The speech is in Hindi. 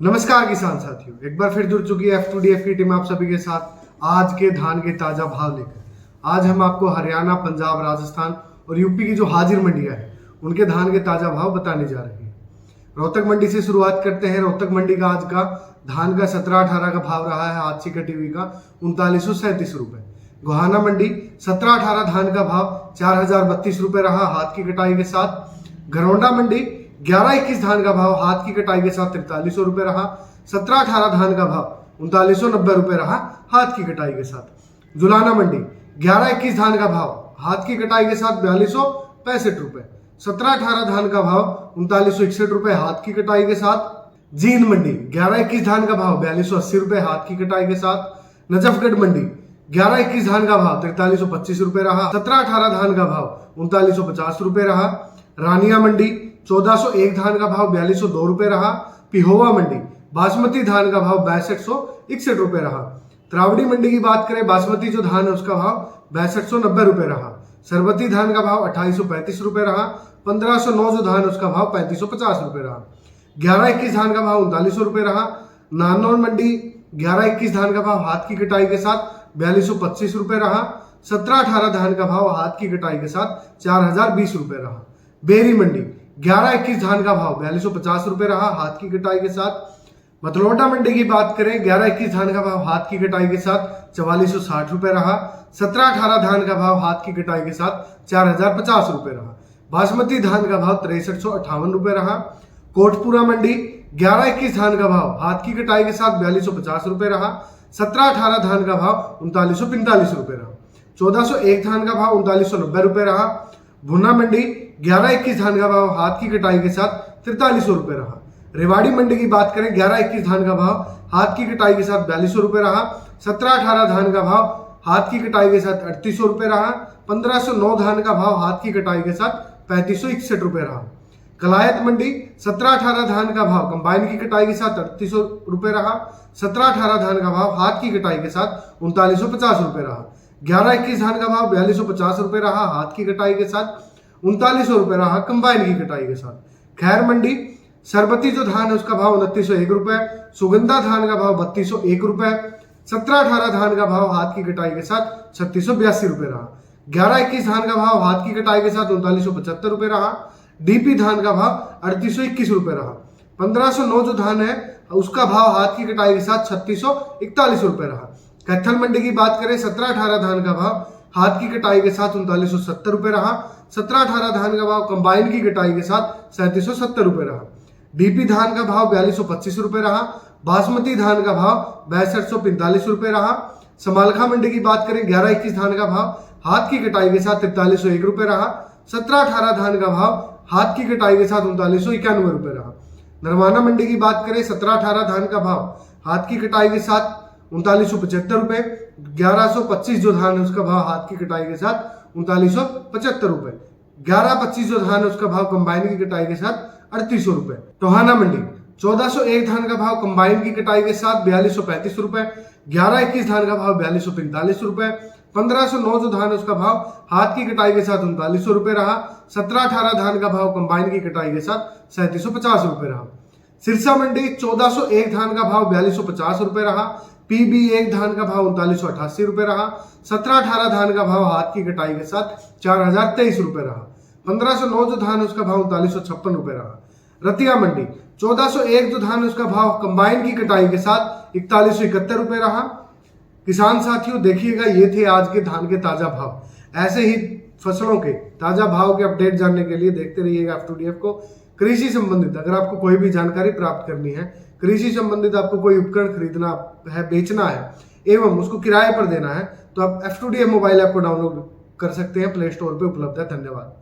नमस्कार किसान साथियों, एक बार फिर जुड़ चुकी है F2DF की टीम आप सभी के साथ आज के धान के ताजा भाव लेकर। आज हम आपको हरियाणा, पंजाब, राजस्थान और यूपी की जो हाजिर मंडियां हैं उनके धान के ताजा भाव बताने जा रहे हैं। रोहतक मंडी से शुरुआत करते हैं। रोहतक मंडी का आज का धान का 17-18 का भाव रहा है, हाथ सी कटी हुई का 3937 रुपए। गोहाना मंडी 17-18 धान का भाव 4032 रुपए रहा, हाथ की कटाई के साथ। घरौंडा मंडी 11-21 धान का भाव हाथ की कटाई के साथ 4300 रुपए रहा। 17-18 धान का भाव 3990 रुपए रहा, हाथ की कटाई के साथ। जुलाना मंडी 11-21 धान का भाव हाथ की कटाई के साथ 4265 रुपए। 17-18 धान का भाव 3961 रुपए, हाथ की कटाई के साथ। जींद मंडी 11-21 धान का भाव 4280 रुपए, हाथ की कटाई के साथ। नजफगढ़ मंडी 11-21 धान का भाव 4325 रुपए रहा। 17-18 धान का भाव 3950 रुपए रहा। रानिया मंडी 1401 धान का भाव 4202 रुपए रहा। पिहोवा मंडी बासमती धान का भाव 6261 रुपए रहा। त्रावड़ी मंडी की बात करें, बासमती जो धान है उसका भाव 6290 रुपए रहा। सरबती धान का भाव 2835 रुपए रहा। 1509 जो धान है उसका भाव 3550 रुपए रहा। 11-21 धान का भाव 3900 रुपए रहा। नारनौल मंडी 11-21 धान का भाव हाथ की कटाई के साथ 4225 रुपए रहा। 17-18 धान का भाव हाथ की कटाई के साथ 4020 रुपए रहा। बेरी मंडी 11-21 धान का भाव 4250 रुपए रहा, हाथ की कटाई के साथ। मतलोडा मंडी की बात करें, 11-21 धान का भाव हाथ की कटाई के साथ 4460 रुपए रहा। 17-18 धान का भाव हाथ की कटाई के साथ 4050 रुपए रहा। बासमती धान का भाव 6358 रुपए रहा। कोटपुरा मंडी 11-21 धान का भाव हाथ की कटाई के साथ 4250 रुपए रहा। 17-18 धान का भाव 3945 रुपए रहा। 1401 धान का भाव 3990 रुपए रहा। भुना मंडी 11-21 धान का भाव हाथ की कटाई के साथ 4300 रुपए रहा। रेवाड़ी मंडी की बात करें, 11-21 धान का भाव हाथ की कटाई के साथ 4200 रुपए रहा। 17-18 धान का भाव हाथ की कटाई के साथ 3800 रुपए रहा। 1509 धान का भाव हाथ की कटाई के साथ 3561 रुपए रहा। कलायत मंडी 17-18 धान का भाव कंबाइन की कटाई के साथ 3800 रुपए रहा। 17-18 धान का भाव हाथ की कटाई के साथ 3950 रुपए रहा। 11-21 धान का भाव 4250 रुपए रहा, हाथ की कटाई के साथ 3900 रुपए रहा, कंबाइन की कटाई के साथ। खैर मंडी सरबती जो धान है उसका भाव 2901 रुपए। सुगंधा धान का भाव 3201 रुपए। 17-18 धान का भाव हाथ की कटाई के साथ 3682 रुपए रहा। 11-21 धान का भाव हाथ की कटाई के साथ 3975 रुपए रहा। डीपी धान का भाव 3821 रुपए रहा। 1509 जो धान है उसका भाव हाथ की कटाई के साथ 3641 रुपए रहा। कैथल मंडी की बात करें, 17-18 धान का भाव हाथ की कटाई के साथ 3970 रुपए रहा। 17-18 धान का भाव कंबाइन की कटाई के साथ 3770 रुपए रहा। डीपी धान का भाव 4225 रुपए रहा। बासमती धान का भाव 6245 रुपए रहा। समालखा मंडी की बात करें, 11-21 धान का भाव हाथ की कटाई के साथ 4301 रुपए रहा। 17-18 धान का भाव हाथ की कटाई के साथ 3991 रुपए रहा। नरवाना मंडी की बात करें, 17-18 धान का भाव हाथ की कटाई के साथ 3975 रुपए। 1125 जो धान है उसका भाव हाथ की कटाई के साथ 3975 रुपए। 1125 जो धान है उसका भाव कंबाइन की कटाई के साथ 3800 रुपए। टोहाना मंडी 1401 धान का भाव कंबाइन की कटाई के साथ 4235 रुपए। 11-21 धान का भाव 4245 रुपए। 1509 जो धान है उसका भाव हाथ की कटाई के साथ 3900 रुपए रहा। 17-18 धान का भाव कंबाइन की कटाई के साथ 3750 रुपए रहा। सिरसा मंडी 1401 धान का भाव 4250 रुपए रहा। PB1 धान का भाव 3988 रुपए रहा। 17-18 धान का भाव हाथ की कटाई के साथ 4023 रुपए रहा। 1509 जो धान है उसका भाव 3956 रुपए रहा। रतिया मंडी 1401 जो धान है उसका भाव कंबाइन की कटाई के साथ 4171 रुपए रहा। किसान साथियों देखिएगा, ये थे आज के धान के ताजा भाव। ऐसे ही फसलों के ताजा भाव के अपडेट जानने के लिए देखते रहिएगा F2DF को। कृषि संबंधित अगर आपको कोई भी जानकारी प्राप्त करनी है, कृषि संबंधित आपको कोई उपकरण खरीदना है, बेचना है एवं उसको किराए पर देना है, तो आप F2DF मोबाइल ऐप को डाउनलोड कर सकते हैं, प्ले स्टोर पे उपलब्ध है। धन्यवाद।